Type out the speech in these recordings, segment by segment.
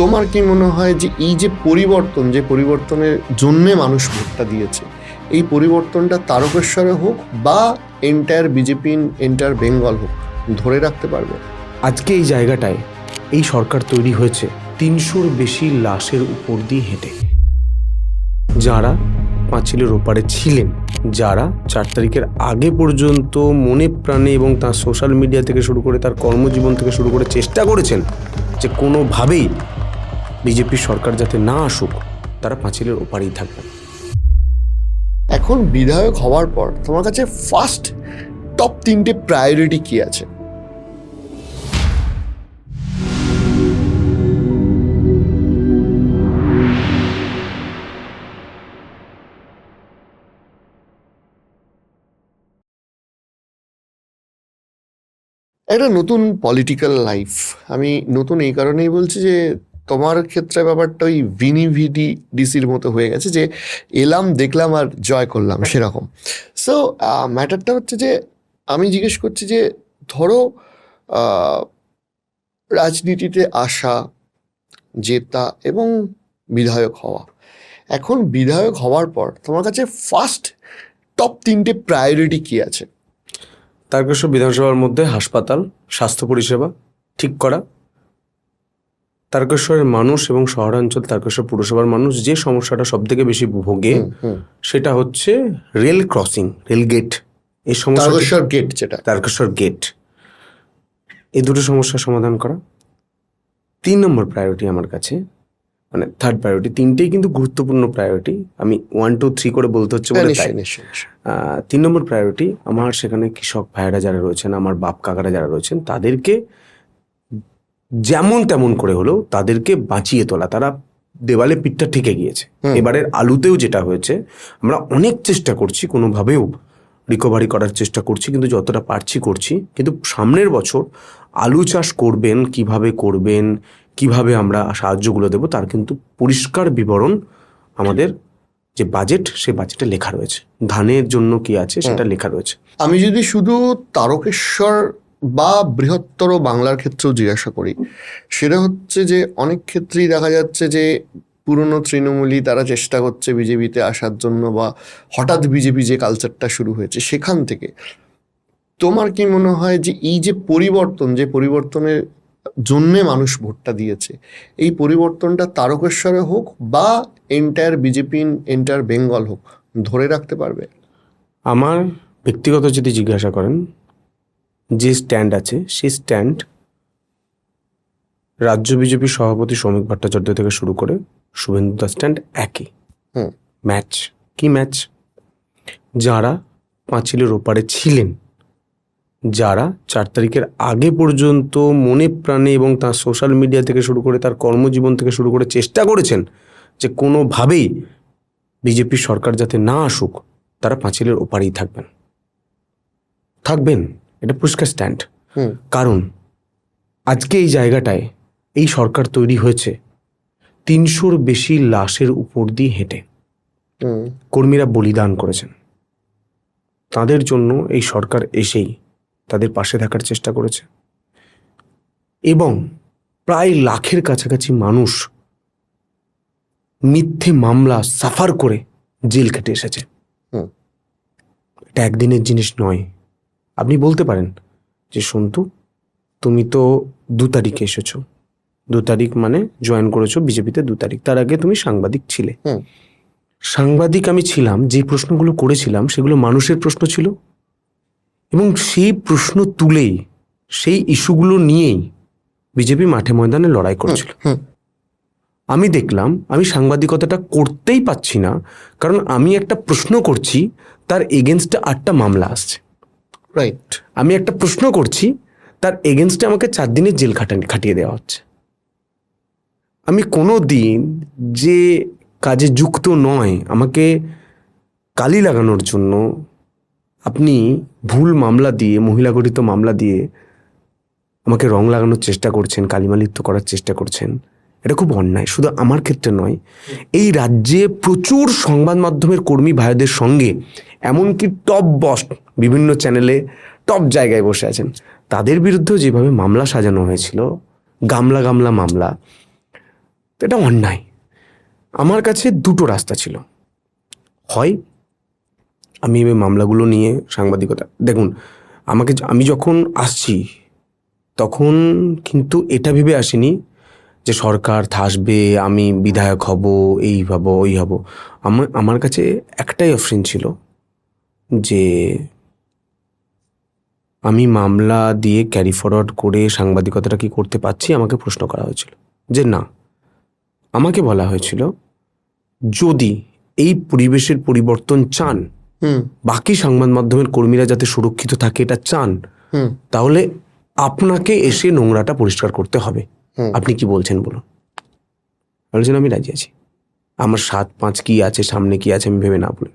তোমার কি মনে হয় যে এই যে পরিবর্তন, যে পরিবর্তনের জন্যে মানুষ ভোটটা দিয়েছে, এই পরিবর্তনটা তারকেশ্বরে হোক বা এন্টায়ার বিজেপি এন্টায়ার বেঙ্গল হোক, ধরে রাখতে পারবে? আজকে এই জায়গাটায় এই সরকার তৈরি হয়েছে ৩০০-র বেশি লাশের উপর দিয়ে হেঁটে। যারা পাঁচিলের ওপারে ছিলেন, যারা ৪ তারিখের আগে পর্যন্ত মনে প্রাণে এবং তার সোশ্যাল মিডিয়া থেকে শুরু করে তার কর্মজীবন থেকে শুরু করে চেষ্টা করেছেন যে কোনোভাবেই বিজেপির সরকার যাতে না আসুক, তারা পাঁচিলের ওপারেই থাকবেন। এখন বিধায়ক হওয়ার পর তোমার কাছে ফার্স্ট টপ 3টে প্রায়োরিটি কি আছে? একটা নতুন পলিটিক্যাল লাইফ। আমি নতুন এই কারণেই বলছি যে তোমার ক্ষেত্রে ব্যাপারটা ওই ভিনি ডিসির মতো হয়ে গেছে, যে এলাম, দেখলাম আর জয় করলাম, সেরকম। সো ম্যাটারটা হচ্ছে যে আমি জিজ্ঞেস করছি যে ধরো রাজনীতিতে আসা, জেতা এবং বিধায়ক হওয়া, এখন বিধায়ক হওয়ার পর তোমার কাছে ফার্স্ট টপ 3টে প্রায়োরিটি কি আছে? তারকেশ্বর বিধানসভার মধ্যে হাসপাতাল, স্বাস্থ্য পরিষেবা ঠিক করা। তারকেশ্বরের মানুষ এবং শহরাঞ্চল তারকেশ্বর পুরসভার মানুষ যে সমস্যাটা সব থেকে বেশি ভোগে সেটা হচ্ছে রেল ক্রসিং, রেল গেট। এই সমস্যা, তারকেশ্বর গেট, যেটা তারকেশ্বর গেট, এই দুটো সমস্যার সমাধান করা 3 নম্বর প্রায়োরিটি আমার কাছে, মানে থার্ড প্রায়োরিটি। 3টেই কিন্তু গুরুত্বপূর্ণ প্রায়োরিটি, আমি 1, 2, 3 করে বলতে হচ্ছে বলে তাই। 3 নম্বর প্রায়োরিটি আমার, সেখানে কৃষক ভাইয়েরা যারা রয়েছেন, আমার বাপ কাকারা যারা রয়েছেন, তাদেরকে যেমন তেমন করে হলেও তাদেরকে বাঁচিয়ে তোলা। তারা দেওয়ালে পিঠটা ঠেকে গিয়েছে। এবারের আলুতেও যেটা হয়েছে, আমরা অনেক চেষ্টা করছি, কোনোভাবেও রিকভারি করার চেষ্টা করছি, কিন্তু যতটা পারছি করছি। কিন্তু সামনের বছর আলু চাষ করবেন, কিভাবে আমরা সাহায্যগুলো দেব, তার কিন্তু পরিষ্কার বিবরণ আমাদের যে বাজেট, সে বাজেটে লেখা রয়েছে। ধানের জন্য কি আছে সেটা লেখা রয়েছে। আমি যদি শুধু তারকেশ্বর বা বৃহত্তর বাংলার ক্ষেত্রেও জিজ্ঞাসা করি, সেটা হচ্ছে যে অনেক ক্ষেত্রেই দেখা যাচ্ছে যে পুরনো তৃণমূলী তারা চেষ্টা করছে বিজেপিতে আসার জন্য, বা হঠাৎ বিজেপি যে কালচারটা শুরু হয়েছে সেখান থেকে তোমার কি মনে হয় যে এই যে পরিবর্তন, যে পরিবর্তনের জন্যে মানুষ ভোটটা দিয়েছে, এই পরিবর্তনটা তারকেশ্বরে হোক বা এন্টায়ার বিজেপি এন্টায়ার বেঙ্গল হোক, ধরে রাখতে পারবে? আমার ব্যক্তিগত যদি জিজ্ঞাসা করেন, যে স্ট্যান্ড আছে সেই স্ট্যান্ড রাজ্য বিজেপির সভাপতি শ্রমিক ভট্টাচার্য থেকে শুরু করে শুভেন্দু দাস স্ট্যান্ড একই। ম্যাচ কি ম্যাচ? যারা পাঁচিলের ওপারে ছিলেন, যারা ৪ তারিখের আগে পর্যন্ত মনে প্রাণে এবং তার সোশ্যাল মিডিয়া থেকে শুরু করে তার কর্মজীবন থেকে শুরু করে চেষ্টা করেছেন যে কোনোভাবেই বিজেপির সরকার যাতে না আসুক, তারা পাঁচিলের ওপারেই থাকবেন। এটা পরিষ্কার স্ট্যান্ড। কারণ আজকে এই জায়গাটায় এই সরকার তৈরি হয়েছে ৩০০-র বেশি লাশের উপর দিয়ে হেঁটে। কর্মীরা বলিদান করেছেন, তাদের জন্য এই সরকার এসেই তাদের পাশে থাকার চেষ্টা করেছে, এবং প্রায় লাখের কাছাকাছি মানুষ মিথ্যে মামলা সাফার করে জেল খেটে এসেছে। এটা একদিনের জিনিস নয়। আপনি বলতে পারেন যে সন্তু, তুমি তো 2 তারিখে এসেছো, 2 তারিখ মানে জয়েন করেছো বিজেপিতে 2 তারিখ, তার আগে তুমি সাংবাদিক ছিলে। সাংবাদিক আমি ছিলাম, যে প্রশ্নগুলো করেছিলাম সেগুলো মানুষের প্রশ্ন ছিল, এবং সেই প্রশ্ন তুলেই, সেই ইস্যুগুলো নিয়েই বিজেপি মাঠে ময়দানে লড়াই করেছিল। আমি দেখলাম আমি সাংবাদিকতাটা করতেই পাচ্ছি না, কারণ আমি একটা প্রশ্ন করছি, তার এগেনস্টে 8টা মামলা আসছে। রাইট। আমি একটা প্রশ্ন করছি, তার এগেনস্টে আমাকে 4 দিনের জেল খাটিয়ে দেওয়া হচ্ছে। আমি কোনো দিন যে কাজে যুক্ত নয়, আমাকে কালি লাগানোর জন্য আপনি ভুল মামলা দিয়ে, মহিলাগঠিত মামলা দিয়ে আমাকে রং লাগানোর চেষ্টা করছেন, কালিমালিপ্ত করার চেষ্টা করছেন, এটা খুব অন্যায়। শুধু আমার ক্ষেত্রে নয়, এই রাজ্যে প্রচুর সংবাদ মাধ্যমের কর্মী ভাইদের সঙ্গে, এমনকি টপ বস বিভিন্ন চ্যানেলে টপ জায়গায় বসে আছেন, তাদের বিরুদ্ধেও যেভাবে মামলা সাজানো হয়েছিল, গামলা মামলা, এটা অন্যায়। আমার কাছে দুটো রাস্তা ছিল, হয় আমি এই মামলাগুলো নিয়ে সাংবাদিকতা, দেখুন আমি যখন আসছি তখন কিন্তু এটা ভেবে আসিনি যে সরকার আসবে, আমি বিধায়ক হব, এই হব ওই হব। আমার কাছে একটাই অপশন ছিল যে আমি মামলা দিয়ে ক্যারি ফরওয়ার্ড করে সাংবাদিকতাটা কি করতে পারছি। আমাকে প্রশ্ন করা হয়েছিল যে না, আমাকে বলা হয়েছিল যদি এই পরিবেশের পরিবর্তন চান, বাকি সংবাদ মাধ্যমের কর্মীরা যাতে সুরক্ষিত থাকে এটা চান, তাহলে আপনাকে এসে নোংরাটা পরিষ্কার করতে হবে। আপনি কি বলছেন বলুন। বলেছেন আমি রাজি আছি, আমার 7-5 কি আছে, সামনে কি আছে আমি ভেবে না বলে।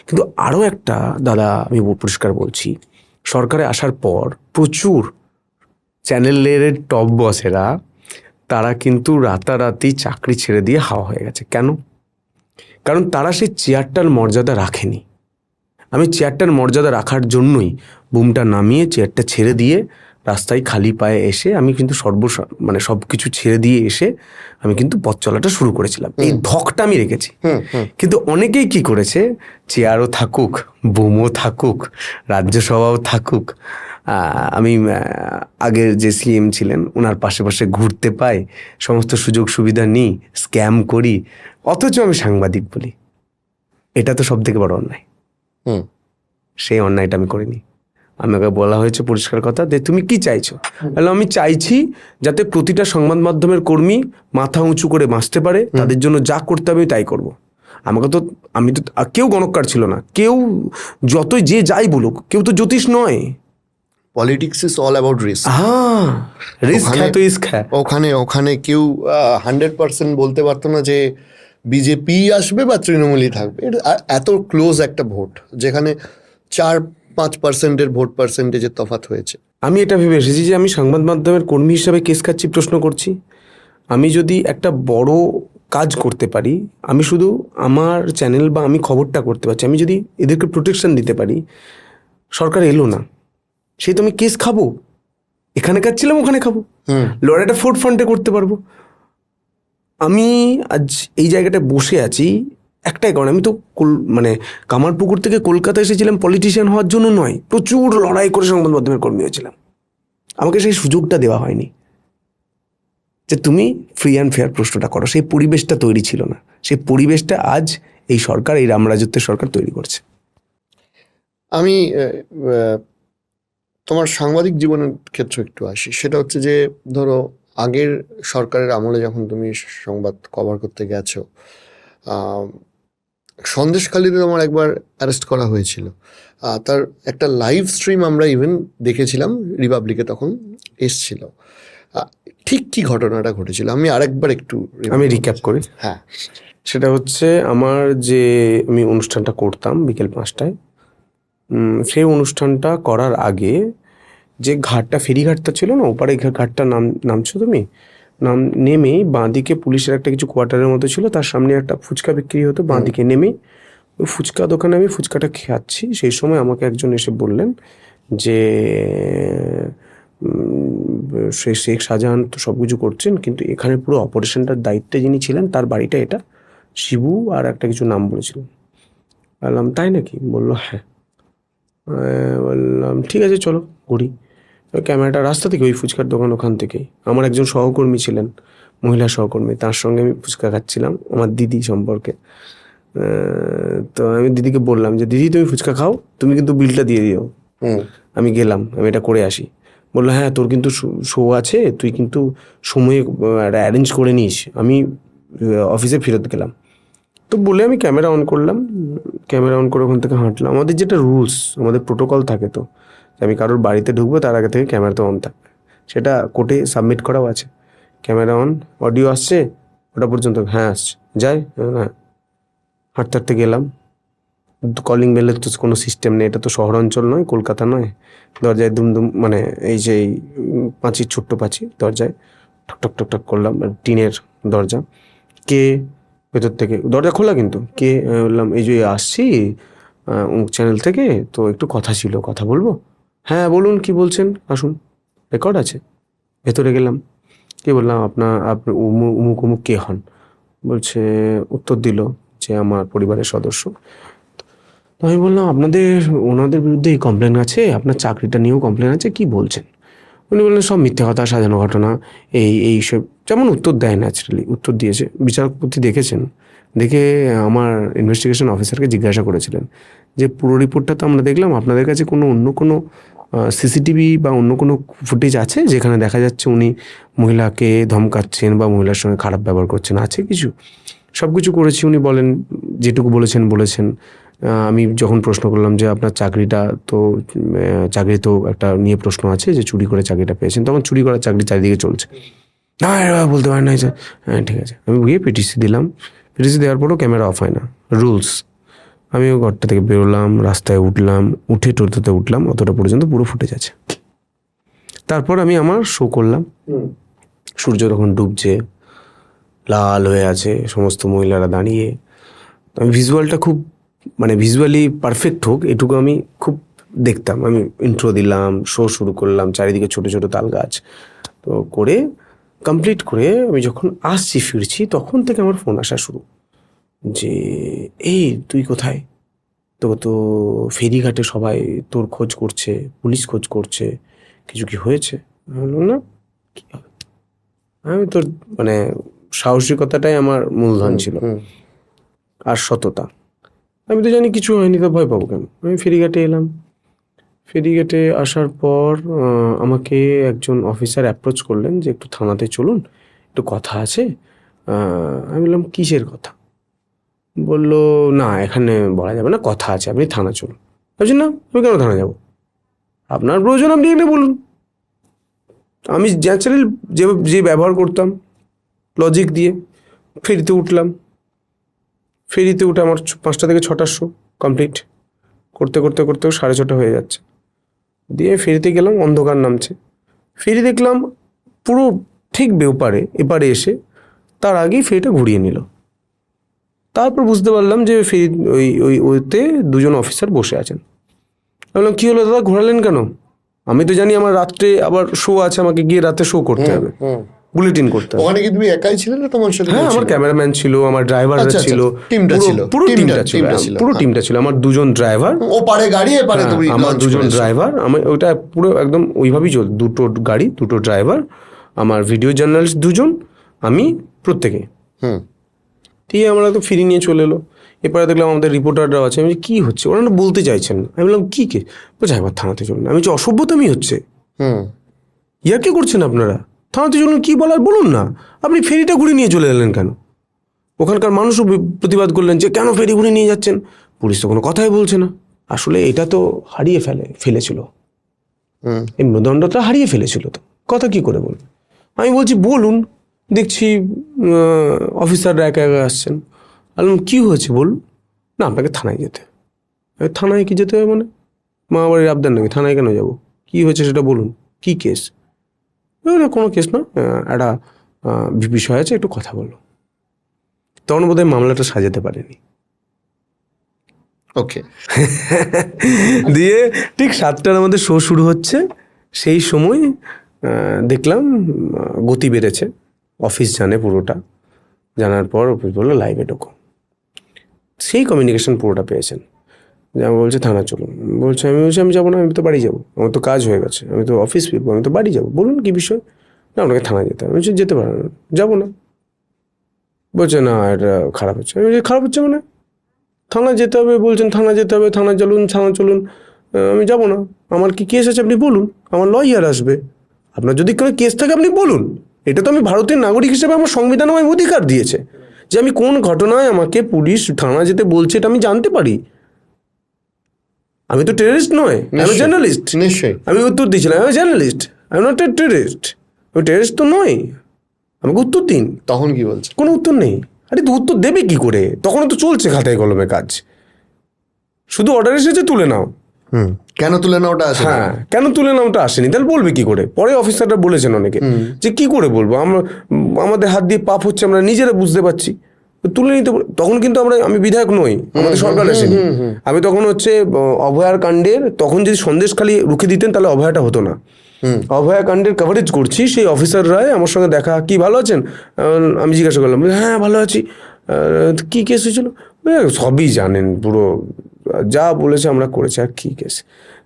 কিন্তু আরও একটা দাদা, আমি পরিষ্কার বলছি, সরকারে আসার পর প্রচুর চ্যানেলের টপ বসেরা তারা কিন্তু রাতারাতি চাকরি ছেড়ে দিয়ে হাওয়া হয়ে গেছে। কেন? কারণ তারা সেই চেয়ারটার মর্যাদা রাখেনি। আমি চেয়ারটার মর্যাদা রাখার জন্যই বুমটা নামিয়ে চেয়ারটা ছেড়ে দিয়ে রাস্তায় খালি পায়ে এসে আমি কিন্তু সব কিছু ছেড়ে দিয়ে এসে আমি কিন্তু পথ চলাটা শুরু করেছিলাম। এই ধকটা আমি রেখেছি। কিন্তু অনেকেই কি করেছে, চেয়ারও থাকুক, বুমও থাকুক, রাজ্যসভাও থাকুক, আমি আগের যে সিএম ছিলেন ওনার পাশে পাশে ঘুরতে পাই, সমস্ত সুযোগ সুবিধা নিই, স্ক্যাম করি, অথচ আমি সাংবাদিক বলি। এটা তো সব থেকে বড় অন্যায়। সেই অন্যায়টা আমি করিনি। আমাকে বলা হয়েছে পরিষ্কার কথা, যে তুমি কি চাইছো? তাহলে আমি চাইছি যাতে প্রতিটা সংবাদ মাধ্যমের কর্মী মাথা উঁচু করে বাঁচতে পারে, তাদের জন্য যা করতে হবে তাই করব। আমি তো কেউ গণককার ছিল না, কেউ যতই যে যাই বলুক, কেউ তো জ্যোতিষ নয়। Politics is all about risk. হ্যাঁ, রিস্ক হ্যাঁ তো রিস্ক হ্যাঁ। ওখানে কেউ 100% বলতে পারতো না যে বিজেপি আসবে বা তৃণমূলই থাকবে। এত ক্লোজ একটা ভোট, যেখানে 4-5%-এর ভোট পার্সেন্টেজের তফাৎ হয়েছে। আমি এটা ভেবে এসেছি যে আমি সংবাদ মাধ্যমের কর্মী হিসাবে কেস খাচ্ছি, প্রশ্ন করছি। আমি যদি একটা বড় কাজ করতে পারি, আমি শুধু আমার চ্যানেল বা আমি খবরটা করতে পারছি, আমি যদি এদেরকে প্রোটেকশন দিতে পারি, সরকার এলো না, সেই তো আমি কেস খাবো। এখানে খাচ্ছিলাম ওখানে খাবো, লড়াইটা ফোর্ট ফ্রন্টে করতে পারবো। আমি আজ এই জায়গাটায় বসে আছি একটাই কারণ, আমি তো কামারপুকুর থেকে কলকাতা এসেছিলাম পলিটিশিয়ান হওয়ার জন্য নয়, প্রচুর লড়াই করে সংবাদ মাধ্যমের কর্মী হয়েছিলাম। আমাকে সেই সুযোগটা দেওয়া হয়নি যে তুমি ফ্রি অ্যান্ড ফেয়ার প্রশ্নটা করো। সেই পরিবেশটা তৈরি ছিল না। সেই পরিবেশটা আজ এই সরকার, এই রামরাজত্বের সরকার তৈরি করছে। আমি তোমার সাংবাদিক জীবনের ক্ষেত্রে একটু আসি। সেটা হচ্ছে যে ধরো আগের সরকারের আমলে যখন তুমি সংবাদ কভার করতে গেছো, সন্দেশখালিতে তোমার একবার অ্যারেস্ট করা হয়েছিল। তার একটা লাইভ স্ট্রিম আমরা ইভেন দেখেছিলাম, রিপাবলিকে তখন এসছিল। ঠিক কি ঘটনাটা ঘটেছিল আমি আরেকবার একটু রিক্যাপ করি। হ্যাঁ, সেটা হচ্ছে আমার যে আমি অনুষ্ঠানটা করতাম বিকেল 5টায়, সেই অনুষ্ঠানটা করার আগে যে ঘাটটা, ফেরিঘাটটা ছিল না, ওপারে ঘাটটা নামছো তুমি, নেমেই বাঁদিকে পুলিশের একটা কিছু কোয়ার্টারের মতো ছিল, তার সামনে একটা ফুচকা বিক্রি হতো। বাঁদিকে নেমেই ওই ফুচকা দোকানে আমি ফুচকাটা খাচ্ছি, সেই সময় আমাকে একজন এসে বললেন যে শেখ শাহজাহান তো সব কিছু করছেন, কিন্তু এখানে পুরো অপারেশনটার দায়িত্বে যিনি ছিলেন তার বাড়িটা এটা, শিবু আর একটা কিছু নাম বলেছিলেন। বললাম তাই নাকি? বললো হ্যাঁ। বললাম ঠিক আছে চলো ঘুরি। ক্যামেরাটা রাস্তা থেকে, ওই ফুচকার দোকান ওখান থেকেই, আমার একজন সহকর্মী ছিলেন, মহিলা সহকর্মী, তার সঙ্গে আমি ফুচকা খাচ্ছিলাম, আমার দিদি সম্পর্কে। তো আমি দিদিকে বললাম যে দিদি তুমি ফুচকা খাও, তুমি কিন্তু বিলটা দিয়ে দিও, আমি গেলাম, আমি এটা করে আসি। বললো হ্যাঁ তোর কিন্তু শো আছে, তুই কিন্তু সময়ে অ্যারেঞ্জ করে নিস। আমি অফিসে ফেরত গেলাম। তো বলে আমি ক্যামেরা অন করলাম, ক্যামেরা অন করে ওখান থেকে হাঁটলাম। আমাদের যেটা রুলস, আমাদের প্রোটোকল থাকে, তো আমি কারোর বাড়িতে ঢুকবো তার আগে থেকে ক্যামেরা তো অন থাকবে, সেটা কোর্টে সাবমিট করাও আছে। ক্যামেরা অন, অডিও আসছে, ওটা পর্যন্ত হ্যাঁ আসছে, যাই হ্যাঁ। হাঁটতে হাঁটতে গেলাম, কলিং বেলের তো কোনো সিস্টেম নেই, এটা তো শহরাঞ্চল নয়, কলকাতা নয়। দরজায় দুমদুম এই যে পাঁচির, ছোট্ট পাঁচি, দরজায় ঠক ঠক ঠক ঠক করলাম, টিনের দরজা। কে? ভেতর থেকে দরজা খোলা কিন্তু। কে? বললাম এই যে আসছি চ্যানেল থেকে, তো একটু কথা ছিল, কথা বলবো। হ্যাঁ বলুন কি বলছেন, আসুন, রেকর্ড আছে। ভেতরে গেলাম, কি বললাম, আপনি অমুক অমুক কে হন? বলছে, উত্তর দিল যে আমার পরিবারের সদস্য। তো আমি বললাম, ওনাদের বিরুদ্ধে এই কমপ্লেন আছে, আপনার চাকরিটা নিয়েও কমপ্লেন আছে, কি বলছেন? উনি বললেন, সব মিথ্যে কথা, সাজানো ঘটনা, এইসব যেমন উত্তর দেয়। ন্যাচারালি উত্তর দিয়েছে। বিচারপতি দেখেছেন, দেখে আমার ইনভেস্টিগেশন অফিসারকে জিজ্ঞাসা করেছিলেন যে পুরো রিপোর্টটা তো আমরা দেখলাম, আপনাদের কাছে অন্য কোনো সিসিটিভি বা অন্য কোনো ফুটেজ আছে যেখানে দেখা যাচ্ছে উনি মহিলাকে ধমকাচ্ছেন বা মহিলার সঙ্গে খারাপ ব্যবহার করছেন? আছে কিছু? সব কিছু করেছি। উনি বলেন, যেটুকু বলেছেন। আমি যখন প্রশ্ন করলাম যে আপনার চাকরি তো একটা নিয়ে প্রশ্ন আছে যে চুরি করে চাকরিটা পেয়েছেন, তখন চুরি করার চাকরি চারিদিকে চলছে, না এরা বলতে পারেন না স্যার। হ্যাঁ ঠিক আছে, আমি গিয়ে পিটিসি দিলাম। পিটিসি দেওয়ার পরেও ক্যামেরা অফ হয় না, রুলস। আমি ঘরটা থেকে বেরোলাম, রাস্তায় উঠলাম, উঠে টোটোতে উঠলাম, অতটা পর্যন্ত পুরো ফুটেজ আছে। তারপর আমি আমার শো করলাম। সূর্য তখন ডুবছে, লাল হয়ে আছে, সমস্ত মহিলারা দাঁড়িয়ে। আমি ভিজুয়ালটা খুব ভিজুয়ালি পারফেক্ট হোক এটুকু আমি খুব দেখতাম। আমি ইন্ট্রো দিলাম, শো শুরু করলাম, চারিদিকে ছোট ছোট তাল গাছ। তো করে কমপ্লিট করে আমি যখন ফিরছি, তখন থেকে আমার ফোন আসা শুরু যে, এই তুই কোথায়? তো ফেরিঘাটে সবাই তোর খোঁজ করছে, পুলিশ খোঁজ করছে, কিছু কি হয়েছে? আমি বললাম, না, কি হবে? আমি তোর সাহসিকতাটাই আমার মূলধন ছিল, আর সততা। আমি তো জানি কিছু হয়নি, তো ভয় পাবো কেন? আমি ফেরিঘাটে এলাম। ফেরিঘাটে আসার পর আমাকে একজন অফিসার অ্যাপ্রোচ করলেন যে একটু থানাতে চলুন, একটু কথা আছে। আমি বললাম, কিসের কথা? বললো, না এখানে বলা যাবে না, কথা আছে, আপনি থানা চলুন। বলছি, না আমি কেন থানা যাব? আপনার প্রয়োজন আপনি এখানে বলুন। আমি ন্যাচারাল যে ব্যবহার করতাম লজিক দিয়ে ফেরিতে উঠলাম। ফেরিতে উঠে আমার 5টা থেকে 6টার শো কমপ্লিট করতে 6:30 হয়ে যাচ্ছে। দিয়ে ফেরিতে গেলাম, অন্ধকার নামছে। ফেরি দেখলাম পুরো ঠিক এপারে এসে তার আগেই ফেরিটা ঘুরিয়ে নিল। তারপর বুঝতে পারলাম যে ফেরি ওইতে 2জন অফিসার বসে আছেন। আমি বললাম, কী হলো দাদা, ঘোরালেন কেন? আমি তো জানি আমার রাত্রে আবার শো আছে, আমাকে গিয়ে রাতে শো করতে হবে, বুলেটিন করতে হবে। ওখানে কি তুমি একাই ছিলে না তোমার সাথে? হ্যাঁ, আমার ক্যামেরাম্যান ছিল, আমার ড্রাইভাররা ছিল, পুরো টিমটা ছিল। আমার 2জন ড্রাইভার, ও পারে গাড়ি, এপারে তুমি। আমার 2জন ড্রাইভার, আমি ওইটা পুরো একদম ওইভাবেই চল, 2টো গাড়ি 2টো ড্রাইভার, আমার ভিডিও জার্নালিস্ট 2জন, আমি প্রত্যেকে। দিয়ে আমরা তো ফিরি নিয়ে চলে এলো। এরপরে দেখলাম আমাদের রিপোর্টাররাও আছে। আমি কি হচ্ছে, ওরা না বলতে চাইছেন না। আমি বললাম, কি বলছে, একবার থানাতে চলুন। আমি বলছি, অসভ্যতামি হচ্ছে, ইয়ার কি করছেন আপনারা? থানাতে চলুন, কি বলার বলুন না। আপনি ফেরিটা ঘুরে নিয়ে চলে এলেন কেন? ওখানকার মানুষও প্রতিবাদ করলেন যে কেন ফেরি ঘুরে নিয়ে যাচ্ছেন। পুলিশ তো কোনো কথাই বলছে না। আসলে এটা তো হারিয়ে ফেলেছিল, এই মেরুদণ্ডটা হারিয়ে ফেলেছিল, তো কথা কি করে বলুন? আমি বলছি, বলুন। দেখছি অফিসাররা একা আসছেন। বললাম, কি হয়েছে বলুন। না, আপনাকে থানায় যেতে হবে। থানায় কি যেতে হবে মানে? মা বাড়ির আবদার নাকি? থানায় কেন যাব? কি হয়েছে সেটা বলুন, কি কেস? কোনো কেস না, একটা বিষয় আছে, একটু কথা বললো। তখন বোধহয় মামলাটা সাজাতে পারেনি। ওকে। দিয়ে ঠিক 7টার আমাদের শো শুরু হচ্ছে। সেই সময় দেখলাম গতি বেড়েছে। অফিস জানে পুরোটা, জানার পর অফিস বললো, লাইভে ঢোকো। সেই কমিউনিকেশন পুরোটা পেয়েছেন। যেমন বলছে, থানা চলুন। আমি যাবো না, আমি তো বাড়ি যাবো, আমার তো কাজ হয়ে গেছে, আমি তো অফিস ফিরবো, আমি তো বাড়ি যাবো। বলুন কি বিষয়? না, আপনাকে থানা যেতে হবে। আমি বলছি, যেতে পারেন না, যাবো না। বলছে, না এটা খারাপ হচ্ছে। আমি বলছি, খারাপ হচ্ছে মানে? থানা যেতে হবে বলছেন, থানা যেতে হবে, থানা চলুন। আমি যাবো না। আমার কি কেস আছে আপনি বলুন, আমার লয়ার আসবে। আপনার যদি কোনো কেস থাকে আপনি বলুন। এটা তো আমি ভারতের নাগরিক হিসেবে আমার সংবিধান আমায় অধিকার দিয়েছে যে আমি কোন ঘটনায় আমাকে পুলিশ থানা যেতে বলছে এটা আমি জানতে পারি। আমি তো টেররিস্ট নয়, আমি জার্নালিস্ট। নিশ্চয়ই। আমি উত্তর দিয়েছিলাম, আমি জার্নালিস্ট, আমি নট এ টেররিস্ট। আমি টেররিস্ট তো নয়, আমাকে উত্তর দিন। তখন কি বলছে? কোনো উত্তর নেই। আরে তো উত্তর দেবে কি করে? তখন তো চলছে খাতায় কলমে কাজ, শুধু অর্ডার এসেছে তুলে নাও। কেন তুলে নাও ওটা আসে? হ্যাঁ, কেন তুলে নাও ওটা আসেনি, তাহলে বলবে কি করে? পরে অফিসাররা বলেছেন অনেকে যে কি করে বলবো, আমাদের হাত দিয়ে পাপ হচ্ছে, আমরা নিজেরা বুঝতে পারছি, তুলে নিতে। তখন কিন্তু আমি বিধায়ক নই, আমাদের সরকার আসেনি। আমি তখন হচ্ছে অভয়ার কাণ্ডের, তখন যদি সন্দেশখালি রুখে দিতেন তাহলে অভয়াটা হতো না। অভয়া কাণ্ডের কভারেজ করছি, সেই অফিসাররাই আমার সঙ্গে দেখা, কি ভালো আছেন? আমি জিজ্ঞাসা করলাম, হ্যাঁ ভালো আছি। কি কেস হয়েছিল? সবই জানেন, পুরো যা বলেছে আমরা করেছি, আর কি কেস।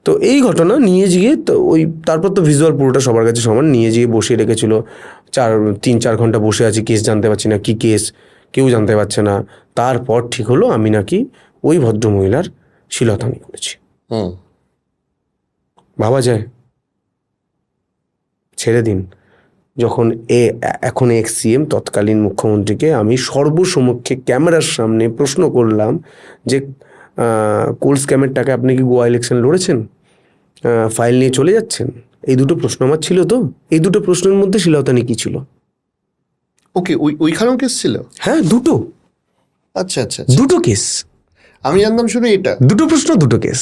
তো এই ঘটনা নিয়ে গিয়ে তো ওই তারপর তো ভিজুয়াল পুরোটা সবার কাছে সমান, নিয়ে গিয়ে বসিয়ে রেখেছিল 3-4 ঘন্টা বসে আছি, কেস জানতে পারছি না, কি কেস কেউ জানতে পারছে না। তারপর ঠিক হলো আমি নাকি ওই ভদ্রমহিলার শ্লীলতাহানি করেছি। ভাবা যায়? ছেড়ে দিন, যখন এখন এক্স সিএম তৎকালীন মুখ্যমন্ত্রীকে আমি সর্বসমক্ষে ক্যামেরার সামনে প্রশ্ন করলাম যে কোল স্ক্যামের টাকা আপনি কি গোয়া ইলেকশন লড়েছেন, ফাইল নিয়ে চলে যাচ্ছেন? এই দুটো প্রশ্ন আমার ছিল। তো এই দুটো প্রশ্নের মধ্যে শ্লীলতাহানি কি ছিল? ওকে, ওইখানেও কেস ছিল? হ্যাঁ, দুটো। আচ্ছা আচ্ছা, দুটো কেস। আমি জানতাম শুধু এটা। দুটো প্রশ্ন, দুটো কেস।